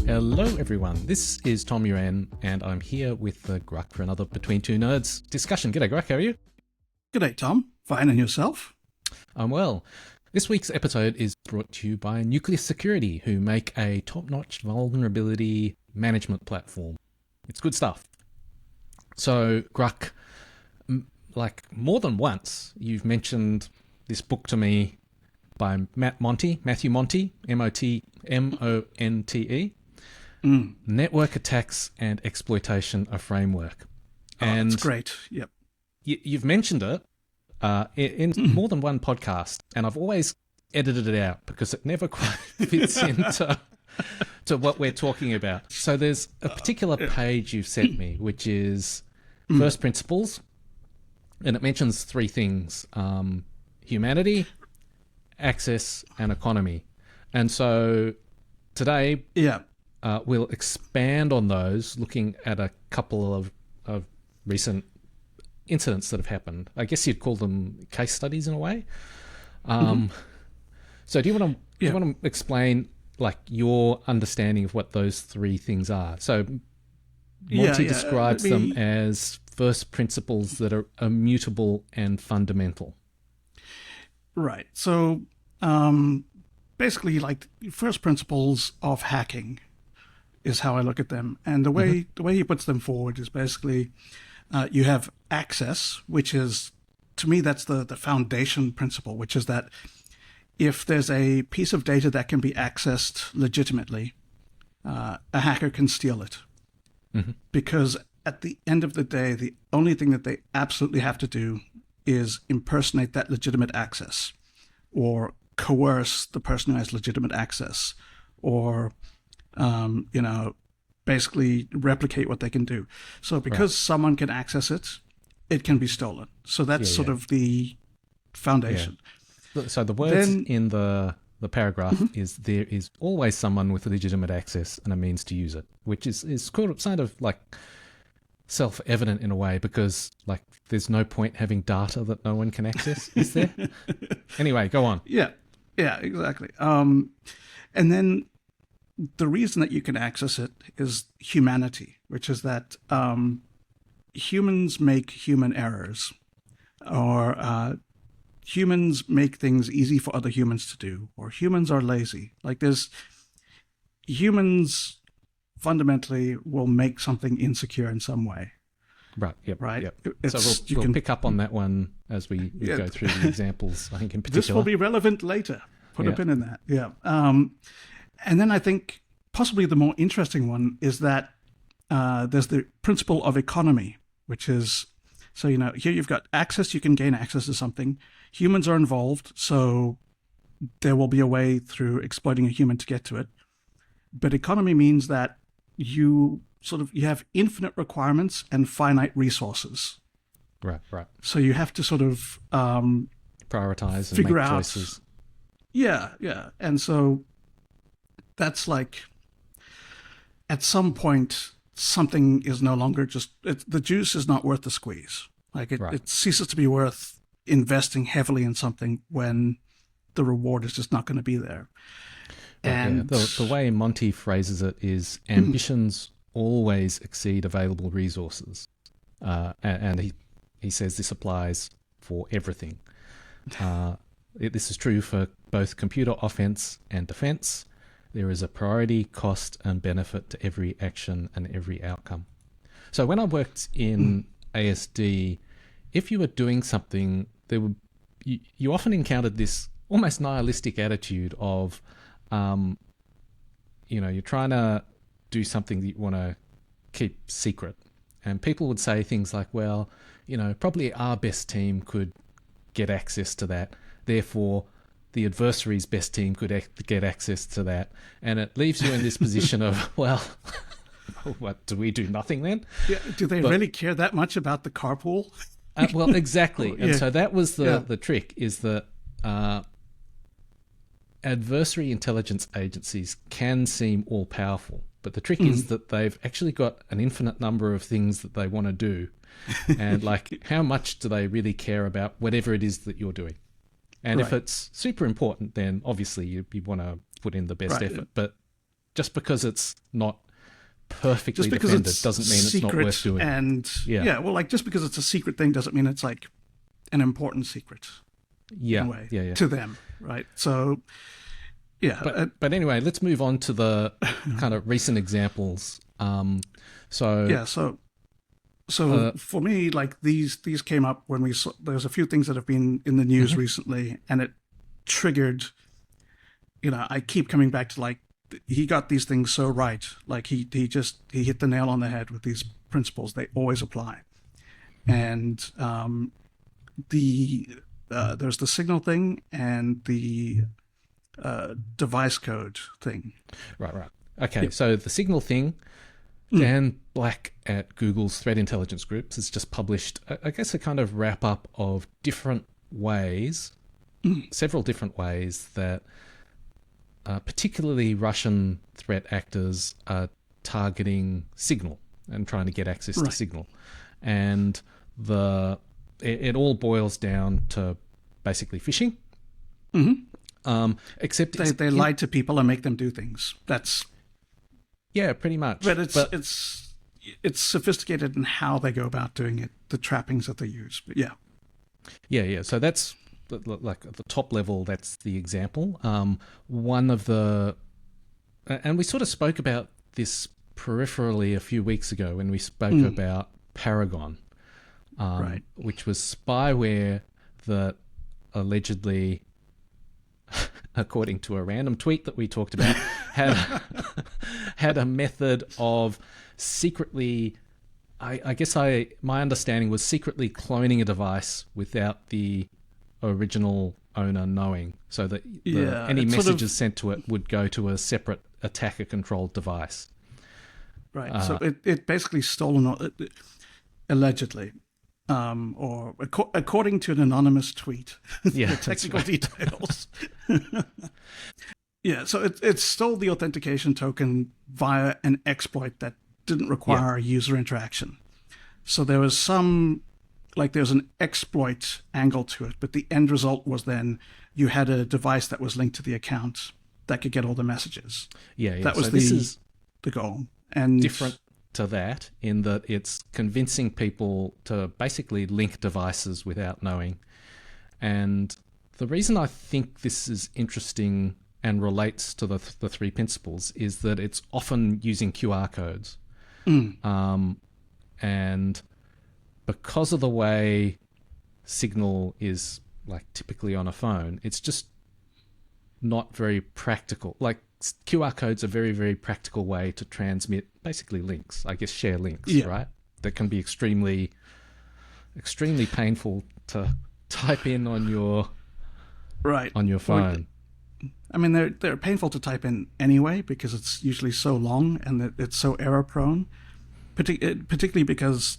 Hello everyone, this is Tom Uren and I'm here with Grugq for another Between Two Nerds discussion. G'day Grugq, how are you? G'day Tom, fine, and yourself? I'm well. This week's episode is brought to you by Nucleus Security, who make a top-notch vulnerability management platform. It's good stuff. So Grugq, like more than once, you've mentioned this book to me by Matthew Monte, M-O-N-T-E, Network Attacks and Exploitation, a Framework. And that's great, yep. You've mentioned it in more than one podcast, and I've always edited it out because it never quite fits into what we're talking about. So there's a particular page you've sent me, which is First Principles, and it mentions three things: humanity, access, and economy. And so today, we'll expand on those, looking at a couple of recent incidents that have happened. I guess you'd call them case studies in a way. So do you want to explain like your understanding of what those three things are? So Monte describes them as first principles that are immutable and fundamental. Right. So basically, like first principles of hacking is how I look at them, and the way he puts them forward is basically you have access, which is, to me, that's the foundation principle, which is that if there's a piece of data that can be accessed legitimately, a hacker can steal it. Because at the end of the day, the only thing that they absolutely have to do is impersonate that legitimate access, or coerce the person who has legitimate access, or basically replicate what they can do. So because someone can access it, it can be stolen. So that's sort of the foundation. So the words in the paragraph is there is always someone with legitimate access and a means to use it, which is kind of like self-evident in a way, because like there's no point having data that no one can access, is there? Anyway, go on. Yeah, exactly. And then the reason that you can access it is humanity, which is that humans make human errors, or humans make things easy for other humans to do, or humans are lazy. Like humans fundamentally will make something insecure in some way. Right. Yep. Right. Yep. So we'll pick up on that one as we go through the examples. I think in particular, this will be relevant later. Put a pin in that. Yeah. And then I think possibly the more interesting one is that there's the principle of economy, which is, so, here you've got access, you can gain access to something. Humans are involved, so there will be a way through exploiting a human to get to it. But economy means that you have infinite requirements and finite resources. Right. So you have to sort of prioritize and figure make out choices. Yeah. And so that's like, at some point, something is no longer the juice is not worth the squeeze. Like it ceases to be worth investing heavily in something when the reward is just not going to be there. And the way Monte phrases it is ambitions always exceed available resources. And he says this applies for everything. This is true for both computer offense and defense. There is a priority, cost, and benefit to every action and every outcome. So when I worked in ASD, if you were doing something, you often encountered this almost nihilistic attitude of, you're trying to do something that you want to keep secret. And people would say things like, well, probably our best team could get access to that. Therefore, the adversary's best team could get access to that. And it leaves you in this position of, well, what, do we do nothing then? Yeah, do they really care that much about the carpool? Well, exactly. And so that was the trick, is that adversary intelligence agencies can seem all-powerful, but the trick is that they've actually got an infinite number of things that they want to do. And like, how much do they really care about whatever it is that you're doing? And if it's super important, then obviously you want to put in the best effort. But just because it's not perfectly just because defended it's doesn't mean it's not secret worth doing. And well, like just because it's a secret thing doesn't mean it's like an important secret. Yeah, in a way, yeah. to them, right? So, yeah. But anyway, let's move on to the kind of recent examples. So for me, like these came up when we saw there's a few things that have been in the news recently, and it triggered. I keep coming back to like he got these things so right. Like he hit the nail on the head with these principles. They always apply, and there's the signal thing and the device code thing. Right. Okay, yep. So the signal thing, Dan Black at Google's Threat Intelligence Groups has just published, I guess, a kind of wrap-up of different ways, several different ways that particularly Russian threat actors are targeting Signal and trying to get access to Signal. And it all boils down to basically phishing. Except they lie to people and make them do things. That's pretty much. But it's sophisticated in how they go about doing it, the trappings that they use. But yeah. So that's like at the top level. That's the example. One of the, and we sort of spoke about this peripherally a few weeks ago when we spoke about Paragon. Which was spyware that allegedly, according to a random tweet that we talked about, had a method of secretly, my understanding was secretly cloning a device without the original owner knowing, so that any messages sent to it would go to a separate attacker-controlled device. Right. So it basically stolen, allegedly. Or according to an anonymous tweet, the technical details. So it stole the authentication token via an exploit that didn't require user interaction. So there was there's an exploit angle to it, but the end result was then you had a device that was linked to the account that could get all the messages. That was the goal. And different to that in that it's convincing people to basically link devices without knowing. And the reason I think this is interesting and relates to the three principles is that it's often using QR codes. And because of the way Signal is like typically on a phone, it's just not very practical. Like QR codes are a very, very practical way to transmit basically links, I guess share links, right? That can be extremely, extremely painful to type in on your phone. I mean, they're painful to type in anyway because it's usually so long and it's so error prone, particularly because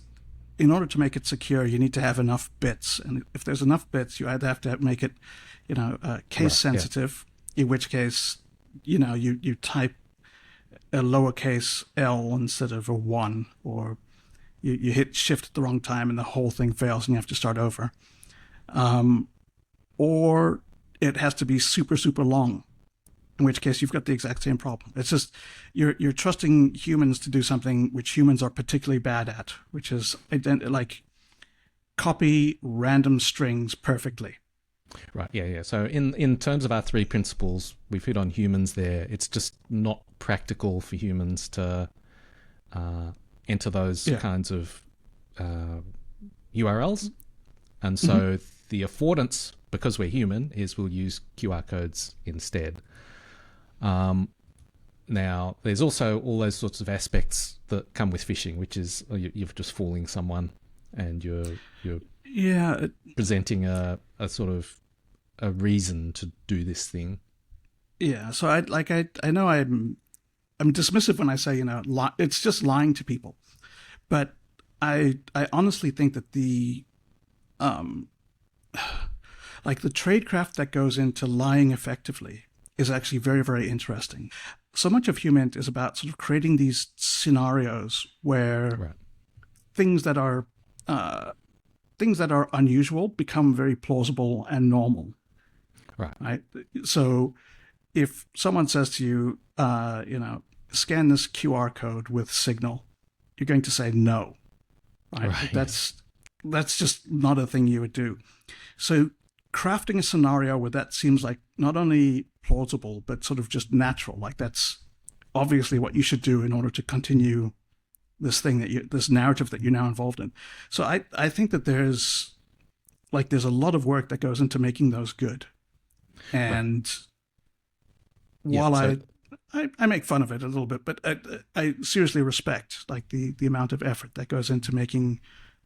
in order to make it secure, you need to have enough bits. And if there's enough bits, you either have to make it, case sensitive, in which case, you type a lowercase l instead of a 1, or you hit shift at the wrong time and the whole thing fails and you have to start over. Or it has to be super, super long, in which case you've got the exact same problem. It's just you're trusting humans to do something which humans are particularly bad at, which is like copy random strings perfectly. Right, yeah. So in terms of our three principles, we've hit on humans there. It's just not practical for humans to enter those kinds of URLs. And so the affordance, because we're human, is we'll use QR codes instead. Now, there's also all those sorts of aspects that come with phishing, which is you're just fooling someone and you're presenting a sort of a reason to do this thing. Yeah, so I know I'm dismissive when I say it's just lying to people, but I honestly think that the the tradecraft that goes into lying effectively is actually very, very interesting. So much of human is about sort of creating these scenarios where things that are unusual become very plausible and normal. Right. So if someone says to you, scan this QR code with Signal, you're going to say no. Right? That's just not a thing you would do. So crafting a scenario where that seems like not only plausible, but sort of just natural, like that's obviously what you should do in order to continue this thing this narrative that you're now involved in. So I think that there's a lot of work that goes into making those good. And while I make fun of it a little bit, but I seriously respect like the amount of effort that goes into making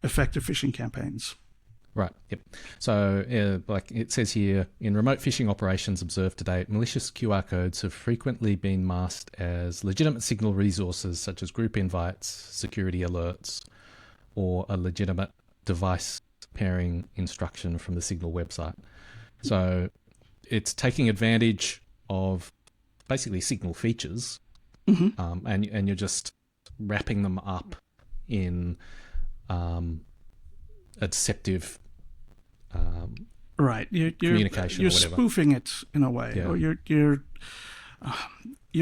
effective phishing campaigns. Right. Yep. So, like it says here, in remote phishing operations observed to date, malicious QR codes have frequently been masked as legitimate Signal resources such as group invites, security alerts, or a legitimate device pairing instruction from the Signal website. So, it's taking advantage of basically Signal features, and you're just wrapping them up in a deceptive right. Communication. You're or whatever. spoofing it in a way, or you're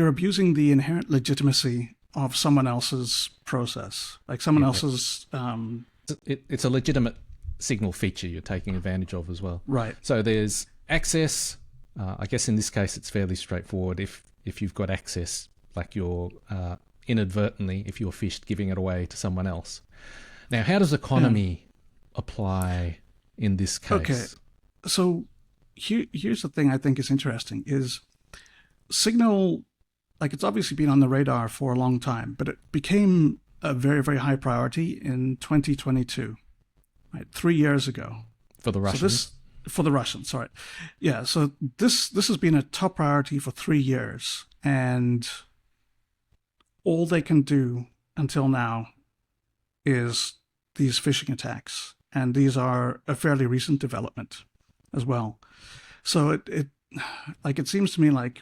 abusing the inherent legitimacy of someone else's process, like someone else's. It's a legitimate Signal feature you're taking advantage of as well. Right. So there's access. I guess in this case it's fairly straightforward. If you've got access, like you're inadvertently, if you're phished, giving it away to someone else. Now, how does economy apply in this case? Okay, so here's the thing I think is interesting is Signal, like it's obviously been on the radar for a long time, but it became a very, very high priority in 2022, right? 3 years ago. For the Russians? So for the Russians, sorry. Yeah, so this has been a top priority for 3 years, and all they can do until now is these phishing attacks, and these are a fairly recent development as well. So it seems to me like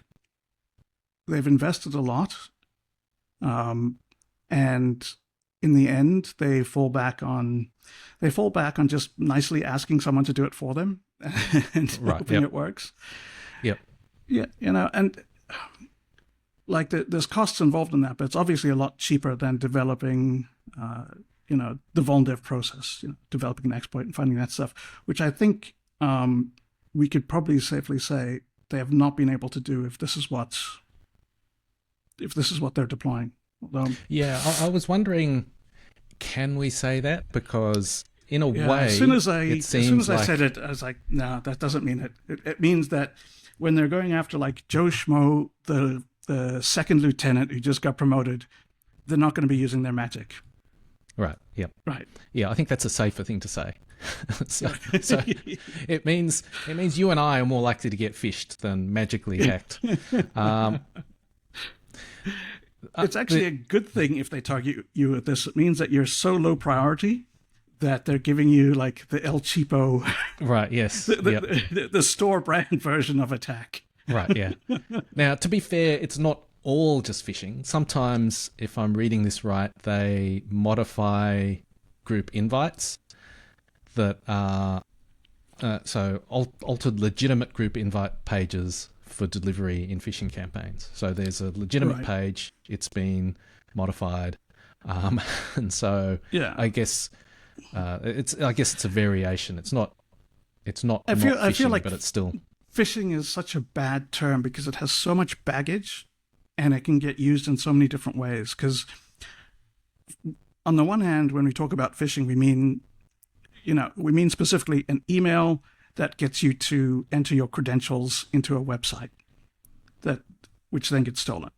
they've invested a lot, and in the end they fall back on just nicely asking someone to do it for them and hoping it works. Yep. Yeah, and like there's costs involved in that, but it's obviously a lot cheaper than developing the vuln-dev process, developing an exploit and finding that stuff, which I think we could probably safely say they have not been able to do if this is what they're deploying. Although, yeah, I was wondering, can we say that? Because in a way, as soon as I said it, I was like, no, that doesn't mean it. It means that when they're going after like Joe Schmo, the second lieutenant who just got promoted, they're not going to be using their magic. Right. Yep. Right. Yeah, I think that's a safer thing to say. so it means you and I are more likely to get phished than magically hacked. It's actually a good thing if they target you with this. It means that you're so low priority that they're giving you like the El Cheapo, right? Yes, the store brand version of attack. Right. Yeah. Now, to be fair, it's not all just phishing. Sometimes, if I'm reading this right, they modify group invites that are altered legitimate group invite pages for delivery in phishing campaigns. So there's a legitimate page, it's been modified, and so I guess it's a variation. It's not I feel like, but it's still phishing is such a bad term because it has so much baggage, and it can get used in so many different ways. Because on the one hand, when we talk about phishing, we mean specifically an email that gets you to enter your credentials into a website, which then gets stolen.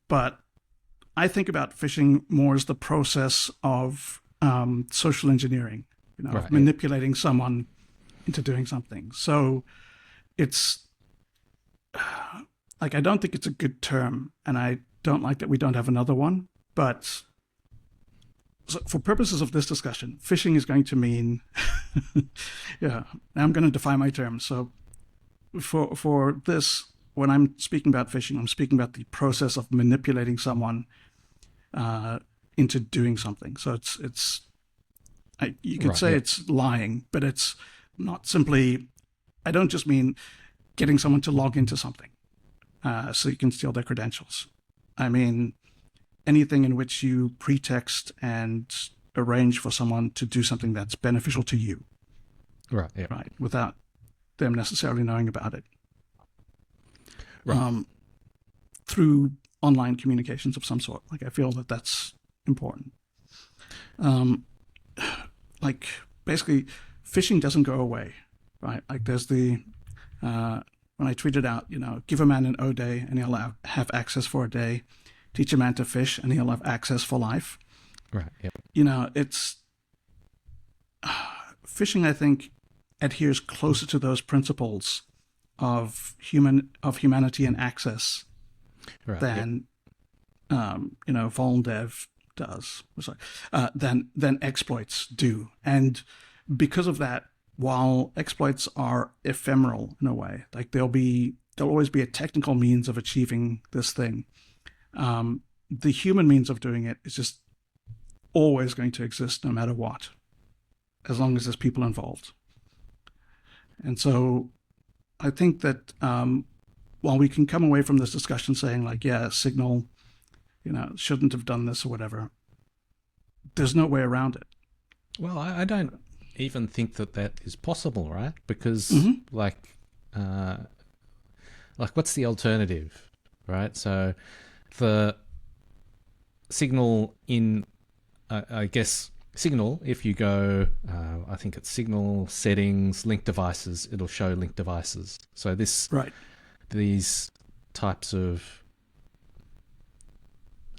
But I think about phishing more as the process of social engineering, manipulating someone into doing something. So it's like, I don't think it's a good term, and I don't like that we don't have another one. But so for purposes of this discussion, phishing is going to mean, now I'm going to define my terms. So for this, when I'm speaking about phishing, I'm speaking about the process of manipulating someone into doing something. So you could say it's lying, but it's not simply, I don't just mean getting someone to log into something so you can steal their credentials. I mean anything in which you pretext and arrange for someone to do something that's beneficial to you. Right. Yeah. Right. Without them necessarily knowing about it. Right. Through online communications of some sort. Like, I feel that that's important. Like, basically, phishing doesn't go away, right? Like, there's the, when I tweeted out, give a man an O day and he'll have access for a day. Teach a man to fish and he'll have access for life. Right. Yeah. It's, phishing, I think, adheres closer to those principles of humanity and access than vulndev does. Than exploits do. And because of that, while exploits are ephemeral in a way, like there'll always be a technical means of achieving this thing. The human means of doing it is just always going to exist no matter what, as long as there's people involved. And so I think that while we can come away from this discussion saying like, yeah, Signal, shouldn't have done this or whatever, there's no way around it. Well, I don't even think that is possible, right? Because like what's the alternative, right? So the Signal in, I guess, Signal, if you go, I think it's Signal, settings, link devices, it'll show link devices. So these types of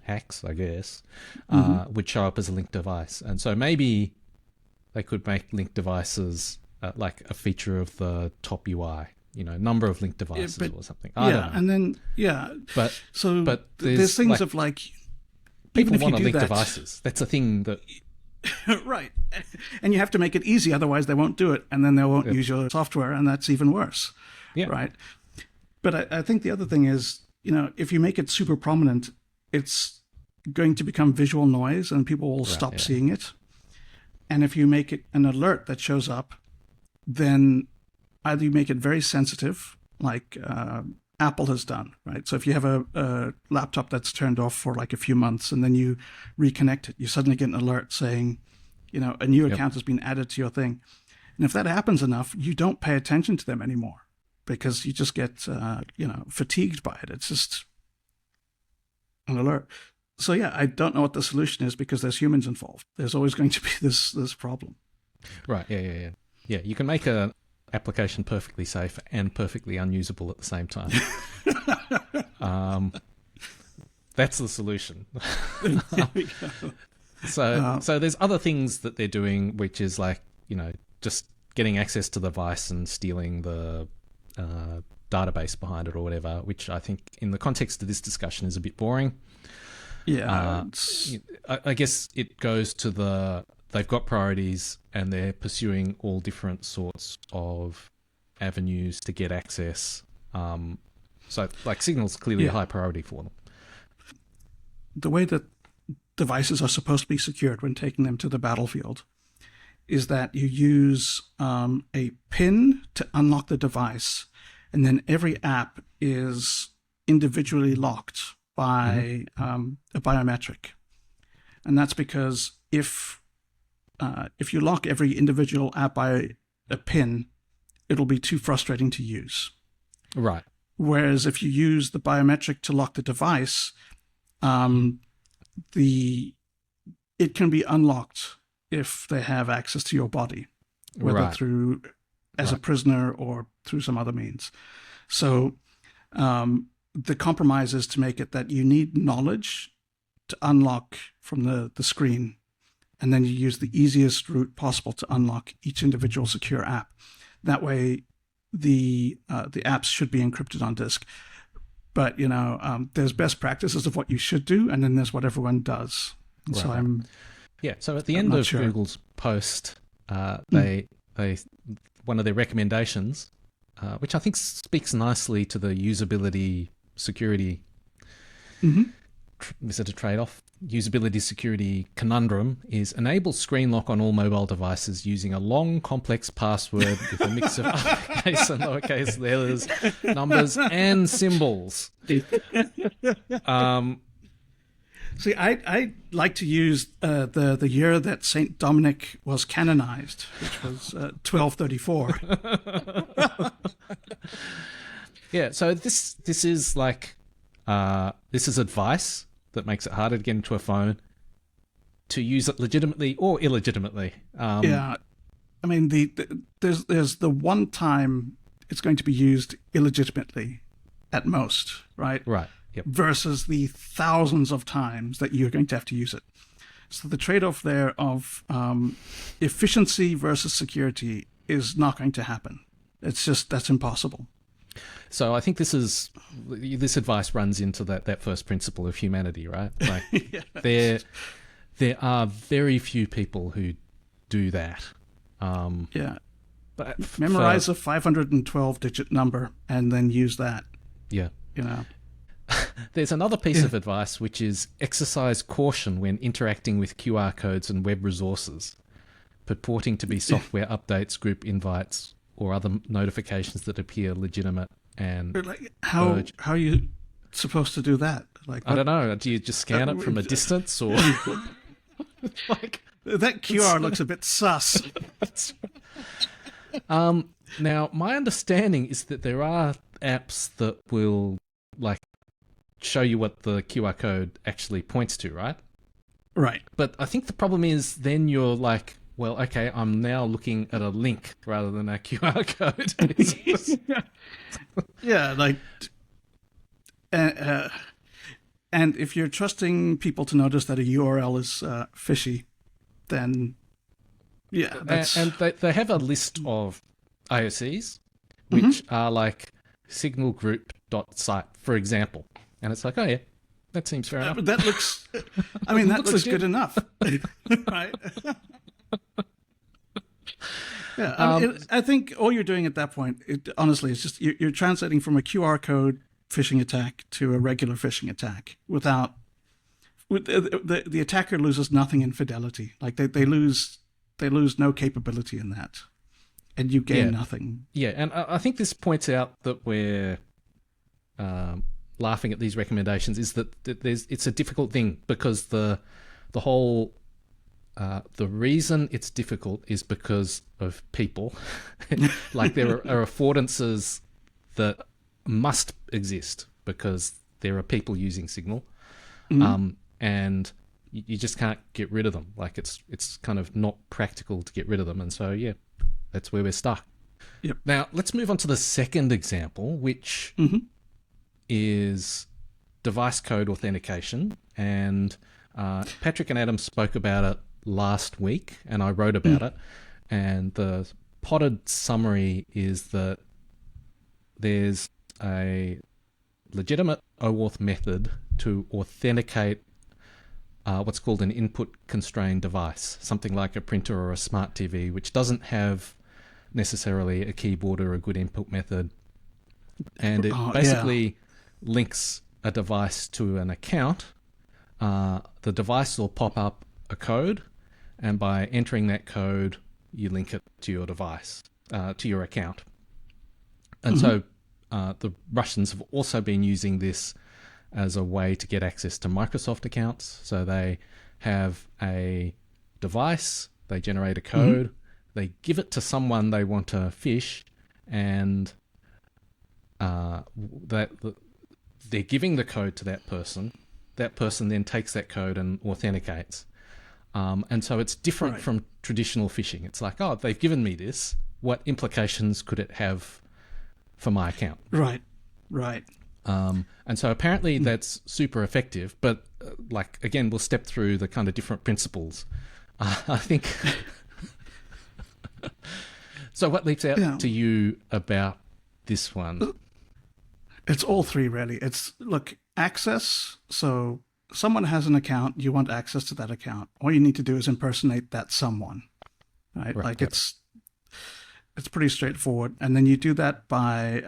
hacks, I guess, would show up as a link device. And so maybe they could make link devices like a feature of the top UI, number of link devices or something. I don't know. And then, but there's things of like, people want to link devices. That's a thing that... Right. And you have to make it easy, otherwise they won't do it, and then they won't use your software, and that's even worse. Yeah. Right. But I think the other thing is, if you make it super prominent, it's going to become visual noise and people will stop seeing it. And if you make it an alert that shows up, then either you make it very sensitive, like Apple has done, right? So if you have a laptop that's turned off for like a few months and then you reconnect it, you suddenly get an alert saying, a new account has been added to your thing. And if that happens enough, you don't pay attention to them anymore because you just get, fatigued by it. It's just an alert. So yeah, I don't know what the solution is because there's humans involved. There's always going to be this problem. Right. Yeah. Yeah, you can make an application perfectly safe and perfectly unusable at the same time. That's the solution. There we go. So there's other things that they're doing, which is like, just getting access to the device and stealing the database behind it or whatever, which I think in the context of this discussion is a bit boring. Yeah. I guess it goes to they've got priorities and they're pursuing all different sorts of avenues to get access. So like Signal's clearly a high priority for them. The way that devices are supposed to be secured when taking them to the battlefield is that you use a PIN to unlock the device, and then every app is individually locked by a biometric. And that's because if you lock every individual app by a PIN, it'll be too frustrating to use. Right. Whereas if you use the biometric to lock the device, it can be unlocked if they have access to your body, whether through as a prisoner or through some other means. So the compromise is to make it that you need knowledge to unlock from the screen, and then you use the easiest route possible to unlock each individual secure app. That way, the apps should be encrypted on disk. But there's best practices of what you should do, and then there's what everyone does. And so So at the end of Google's post, they one of their recommendations, which I think speaks nicely to the usability security, is it a trade-off? Usability security conundrum is enable screen lock on all mobile devices using a long, complex password with a mix of uppercase and lowercase letters, numbers, and symbols. See, I like to use the year that Saint Dominic was canonized, which was 1234. Yeah, so this is like this is advice that makes it harder to get into a phone, to use it legitimately or illegitimately. Yeah, I mean there's the one time it's going to be used illegitimately, at most, right? Right. Yep. Versus the thousands of times that you're going to have to use it. So the trade-off there of efficiency versus security is not going to happen. It's just, that's impossible. So I think this advice runs into that first principle of humanity, right? Like Yeah. there are very few people who do that. Yeah. But Memorize a 512-digit number and then use that. Yeah. You know. There's another piece of advice, which is exercise caution when interacting with QR codes and web resources, purporting to be software updates, group invites, or other notifications that appear legitimate and Like, how are you supposed to do that? Like, I don't know. Do you just scan it from a distance, or like that QR looks a bit sus? Now, my understanding is that there are apps that will like show you what the QR code actually points to, right? Right. But I think the problem is then you're like, well, okay, I'm now looking at a link rather than a QR code. Yeah, like, and if you're trusting people to notice that a URL is fishy, then yeah, that's... And they have a list of IOCs, which are like signalgroup.site, for example. And it's like, oh yeah, that seems fair enough. That looks, I mean, that looks good enough. Right? Yeah, I think all you're doing at that point, honestly, is just you're translating from a QR code phishing attack to a regular phishing attack without... The attacker loses nothing in fidelity. Like they lose no capability in that, and you gain nothing. Yeah, and I think this points out that we're laughing at these recommendations is that it's a difficult thing because the whole the reason it's difficult is because of people. Like there are affordances that must exist because there are people using Signal. And you just can't get rid of them. Like it's kind of not practical to get rid of them. And so, yeah, that's where we're stuck. Yep. Now, let's move on to the second example, which is device code authentication. And Patrick and Adam spoke about it last week, and I wrote about it. And the potted summary is that there's a legitimate OAuth method to authenticate what's called an input constrained device, something like a printer or a smart TV, which doesn't have necessarily a keyboard or a good input method. And it basically links a device to an account. The device will pop up a code, and by entering that code, you link it to your device, to your account. And so the Russians have also been using this as a way to get access to Microsoft accounts. So they have a device, they generate a code, they give it to someone they want to phish, and they're giving the code to that person. That person then takes that code and authenticates. And so it's different from traditional phishing. It's like, oh, they've given me this. What implications could it have for my account? Right. And so apparently that's super effective, but like, again, we'll step through the kind of different principles. I think. So what leaps out to you about this one? It's all three, really. It's, look, access. So someone has an account, you want access to that account. All you need to do is impersonate that someone, right? Like it's pretty straightforward. And then you do that by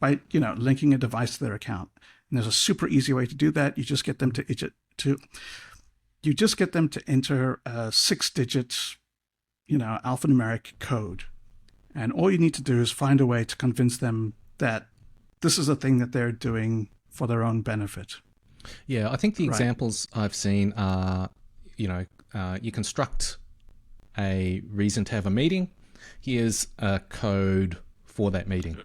linking a device to their account. And there's a super easy way to do that. You just get them to enter a 6-digit, alphanumeric code. And all you need to do is find a way to convince them that this is a thing that they're doing for their own benefit. Yeah, I think the examples I've seen are, you construct a reason to have a meeting. Here's a code for that meeting,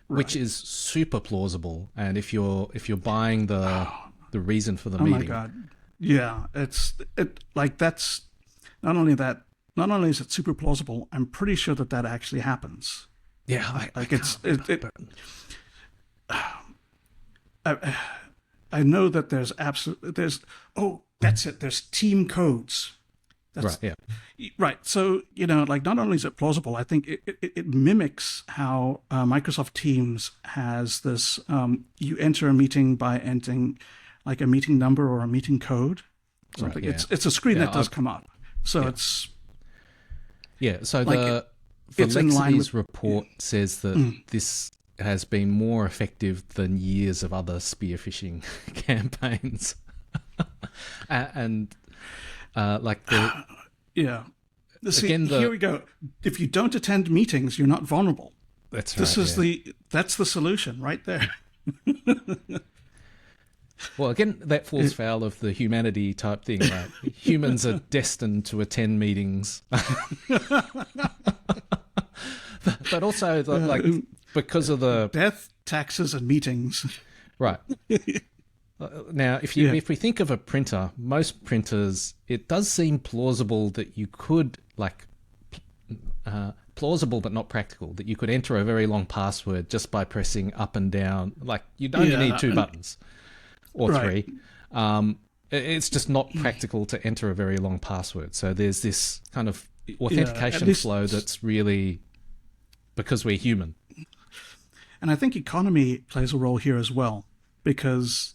which is super plausible. And if you're buying the reason for the meeting, oh my god, yeah, that's not only that. Not only is it super plausible, I'm pretty sure that actually happens. Yeah, I know that there's there's team codes. Right. So, not only is it plausible, I think it mimics how Microsoft Teams has this, you enter a meeting by entering like a meeting number or a meeting code. Something. It's a screen that does come up. So it's... Yeah, so the Lexity's report says that this has been more effective than years of other spear phishing campaigns. Yeah. Here we go. If you don't attend meetings, you're not vulnerable. That's right. That's the solution right there. Well, again, that falls foul of the humanity type thing, right? Humans are destined to attend meetings. But also, because of the... Death, taxes, and meetings. Right. Now, if we think of a printer, most printers, it does seem plausible that you could, plausible but not practical, that you could enter a very long password just by pressing up and down. Like, you don't need 2 buttons. Or 3. It's just not practical to enter a very long password. So there's this kind of authentication flow that's really because we're human. And I think economy plays a role here as well, because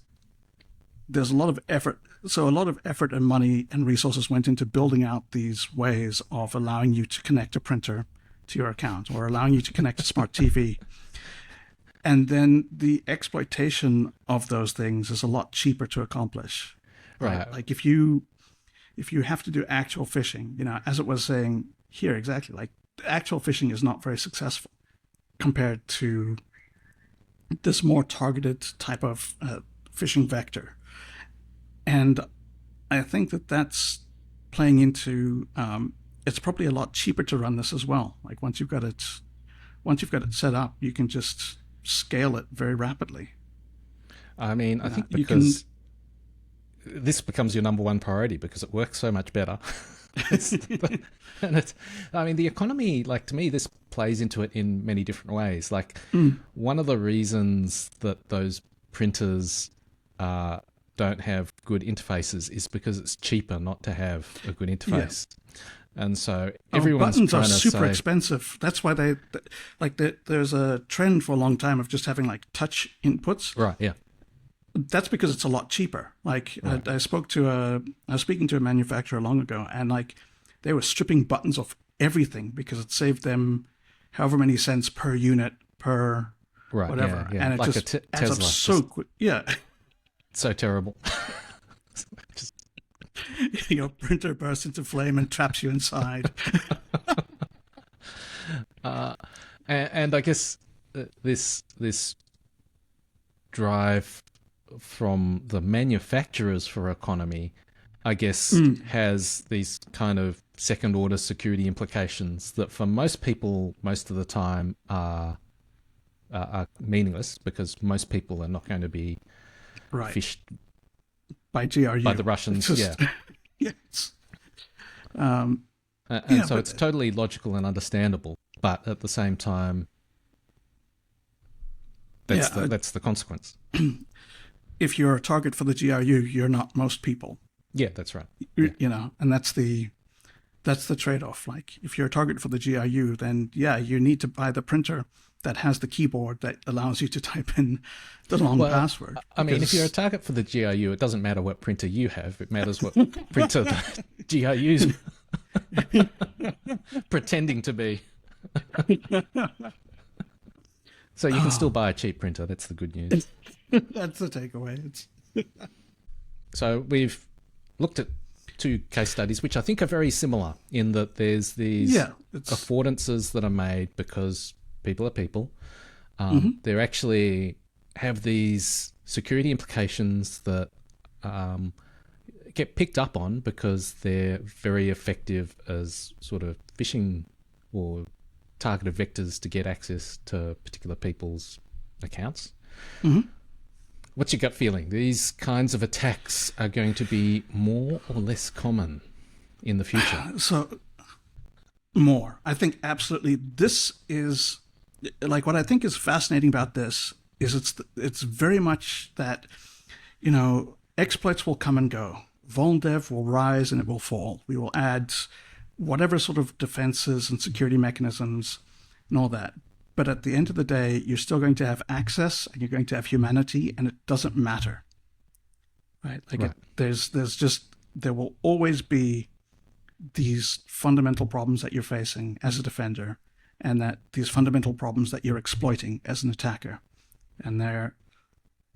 there's a lot of effort. So a lot of effort and money and resources went into building out these ways of allowing you to connect a printer to your account or allowing you to connect a smart TV. And then the exploitation of those things is a lot cheaper to accomplish. Right. Like if you have to do actual phishing, as it was saying here exactly, like actual phishing is not very successful compared to this more targeted type of phishing vector. And I think that's playing into, it's probably a lot cheaper to run this as well. Like once you've got it set up, you can just scale it very rapidly. I mean, I think because this becomes your number one priority because it works so much better. The economy, to me, this plays into it in many different ways. One of the reasons that those printers don't have good interfaces is because it's cheaper not to have a good interface. Yeah. And so everyone's buttons trying are to super expensive. That's why there's a trend for a long time of just having touch inputs. Right. Yeah. That's because it's a lot cheaper. I was speaking to a manufacturer long ago, and they were stripping buttons off everything because it saved them however many cents per unit per whatever. Yeah. And it just adds up so quick. Yeah. So terrible. Your printer bursts into flame and traps you inside. And I guess this drive from the manufacturers for economy, I guess, has these kind of second order security implications that for most people, most of the time are meaningless because most people are not going to be fished by GRU. By the Russians, yes. So it's totally logical and understandable, but at the same time, that's the consequence. If you're a target for the GRU, you're not most people. Yeah, that's right. And that's the trade-off. If you're a target for the GRU, then you need to buy the printer that has the keyboard that allows you to type in the long password. I mean, if you're a target for the GRU, it doesn't matter what printer you have. It matters what printer the GRU's pretending to be. So you can still buy a cheap printer. That's the good news. That's the takeaway. It's So we've looked at two case studies, which I think are very similar in that there's these affordances that are made because people are people. They actually have these security implications that get picked up on because they're very effective as sort of phishing or targeted vectors to get access to particular people's accounts. What's your gut feeling? These kinds of attacks are going to be more or less common in the future? So, more. I think absolutely. This is, like, what I think is fascinating about this is it's very much that, exploits will come and go. Vulndev will rise and it will fall. We will add whatever sort of defenses and security mechanisms and all that. But at the end of the day, you're still going to have access and you're going to have humanity, and it doesn't matter. Right? Like there will always be these fundamental problems that you're facing as a defender, and that these fundamental problems that you're exploiting as an attacker. And they're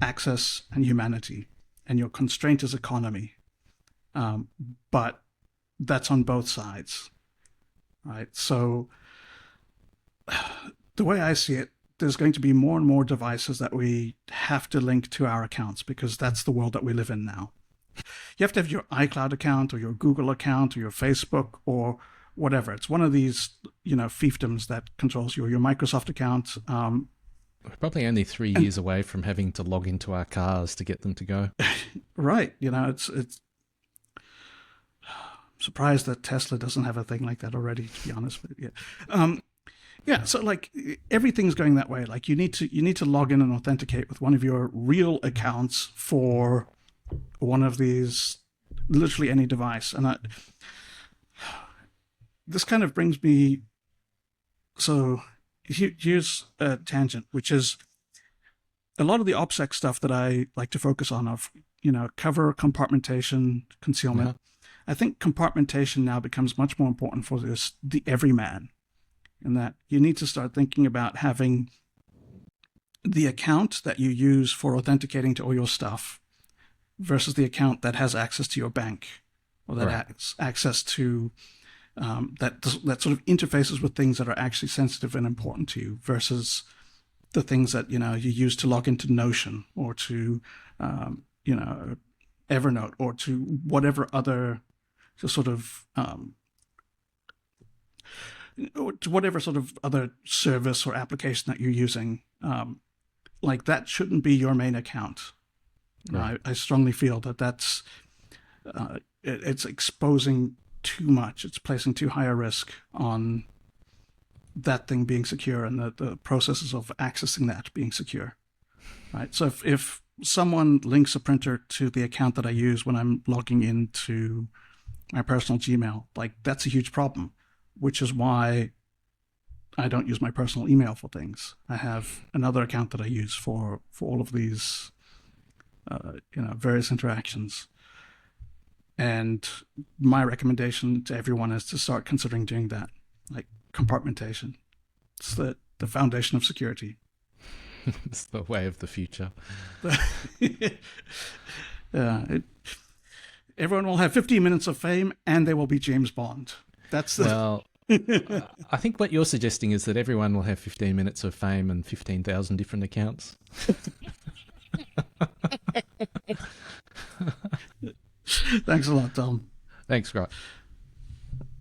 access and humanity, and your constraint is economy. But that's on both sides. Right? So the way I see it, there's going to be more and more devices that we have to link to our accounts because that's the world that we live in now. You have to have your iCloud account or your Google account or your Facebook or whatever. It's one of these, fiefdoms that controls your Microsoft account. We're probably only 3 years away from having to log into our cars to get them to go. Right. It's I'm surprised that Tesla doesn't have a thing like that already, to be honest with you. Yeah, so like everything's going that way. Like you need to log in and authenticate with one of your real accounts for one of these, literally any device. And this kind of brings me. So here's a tangent, which is a lot of the OPSEC stuff that I like to focus on of cover, compartmentation, concealment. I think compartmentation now becomes much more important for the everyman. In that you need to start thinking about having the account that you use for authenticating to all your stuff versus the account that has access to your bank or that has access to that sort of interfaces with things that are actually sensitive and important to you versus the things that you use to log into Notion or to Evernote or to whatever other sort of to whatever sort of other service or application that you're using. Like that shouldn't be your main account. Right. I strongly feel that's it's exposing too much. It's placing too high a risk on that thing being secure and the processes of accessing that being secure. Right. So if someone links a printer to the account that I use when I'm logging into my personal Gmail, like that's a huge problem, which is why I don't use my personal email for things. I have another account that I use for all of these, various interactions. And my recommendation to everyone is to start considering doing that, like compartmentation. It's the foundation of security. It's the way of the future. Everyone will have 15 minutes of fame, and they will be James Bond. Well, I think what you're suggesting is that everyone will have 15 minutes of fame and 15,000 different accounts. Thanks a lot, Tom. Thanks, Grugq.